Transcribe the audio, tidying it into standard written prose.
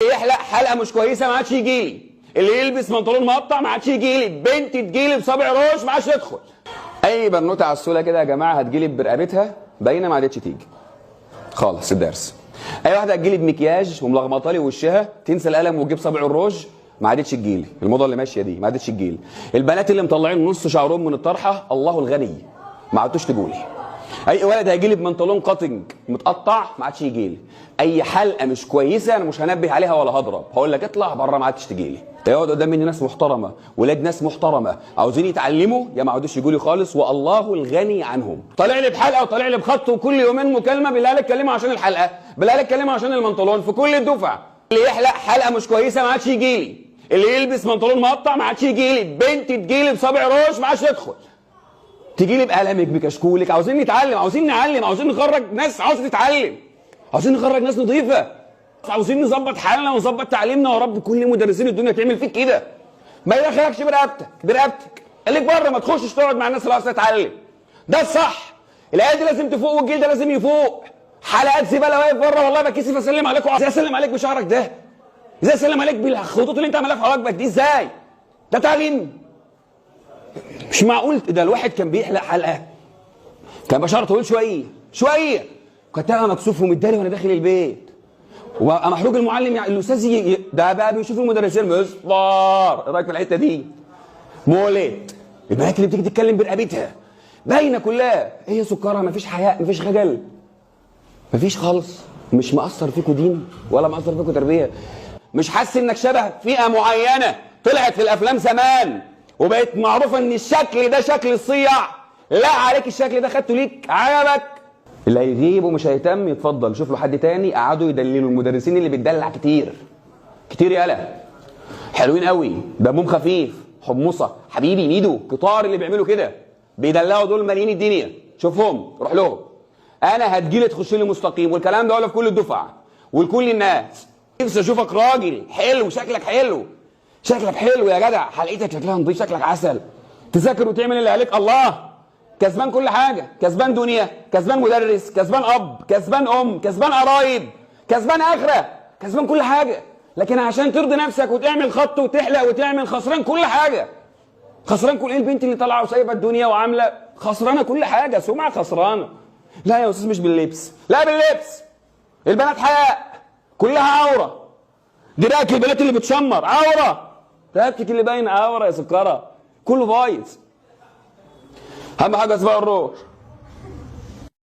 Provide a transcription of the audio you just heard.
يحلق حلقه مش كويسه ما عادش يجي لي، اللي يلبس بنطلون مقطع ما عادش يجي لي، بنت تجي لي بصابع روش ما عادش تدخل. اي بنوته عسوله كده يا جماعه هتجي لي برقبتها باينه ما عادتش تيجي خالص الدرس. اي واحده هتجي لي بمكياج وملغمطه لي وشها تنسى القلم وتجيب صابع الروج ما عادتش تجي لي، الموضه اللي ماشيه دي ما عادتش تجي لي. البنات اللي مطلعين نص شعرهم من الطرحه الله الغني ما عادوش تجوا لي. اي ولد هيجي لي ببنطلون قاتنج متقطع ما عادش يجي لي. اي حلقه مش كويسه انا مش هنبه عليها ولا هضرب، هقول لك اطلع بره ما عادش تجي لي. يقعد قدام مني ناس محترمه، ولاد ناس محترمه عاوزين يتعلموا يا ما عادوش يجوا لي خالص، والله الغني عنهم. طالع لي بحلقه وطالع لي بخط وكل يومين مكالمه بالله عليك كلمه عشان الحلقه، بالله عليك كلمه عشان المنطلون في كل الدفعه. اللي يحلق حلقه مش كويسه ما عادش يجي لي، اللي يلبس بنطلون مقطع ما عادش يجي لي، بنت تجي لي بصابع روش ما عادش تدخل. تجي لي بقلمك بكشكولك، عاوزين نتعلم، عاوزين نعلم، عاوزين نخرج ناس عاوزه تتعلم، عاوزين نخرج ناس نظيفه، عاوزين نظبط حالنا ونظبط تعليمنا. يا رب كل مدرسين الدنيا تعمل فيك كده، ما يدخلكش برقبتك خليك بره، ما تخشش تقعد مع الناس اللي عاوزه تتعلم. ده الصح. العيال دي لازم تفوق والجيل ده لازم يفوق. حلقات زباله واقف بره والله بكسف اسلم عليكم. ازاي اسلم عليك بشعرك ده؟ ازاي اسلم عليك بالخطوط اللي انت عاملها في حواجبك دي؟ ازاي؟ ده تعليم؟ مش معقول. ده الواحد كان بيحلق حلقه كان بشعره طويل شويه كنت انا مكسوف ومتداري وانا داخل البيت، ومحروق المعلم يعني الاستاذ ده بقى بيشوف المدرسين مصفار. ايه رايك في الحته دي؟ مولد البنات اللي بتيجي تتكلم برقبتها باينه كلها، هي سكرها مفيش حياء مفيش خجل مفيش خالص. مش مأثر فيكوا دين ولا مأثر فيكوا تربيه، مش حاسس انك شبه فئه معينه طلعت في الافلام زمان وبقت معروفه ان الشكل ده شكل الصيع. لا عليك الشكل ده خدته ليك عجبك. اللي هيغيب ومش هيهتم يتفضل شوف له حد تاني قعدوا يدللوا. المدرسين اللي بتدلع كتير يالا حلوين قوي دمهم خفيف حمصه حبيبي ميدو كتار اللي بيعملوا كده بيدلعوا دول مالين الدنيا. شوفهم روح لهم. انا هتجيلي تخش لي مستقيم والكلام ده ولا في كل الدفعه ولكل الناس. نفسي اشوفك راجل حلو شكلك حلو يا جدع، حلقتك شكلها نضيف شكلك عسل، تذاكر وتعمل اللي عليك. الله كسبان كل حاجه، كسبان دنيا، كسبان مدرس، كسبان اب، كسبان ام، كسبان قرايب، كسبان اخره، كسبان كل حاجه. لكن عشان ترضي نفسك وتعمل خط وتحلق وتعمل خسران كل حاجه. خسران كل ايه؟ البنت اللي طالعه وسايبه الدنيا وعامله خسرانه كل حاجه، سمعه خسرانه. لا يا استاذ مش باللبس، لا باللبس. البنات حياء كلها عوره، دراك البنات اللي بتشمر عوره، رقبتك اللي باينه عوره يا سكره، كله بايظ. اهم حاجه صباع الروح.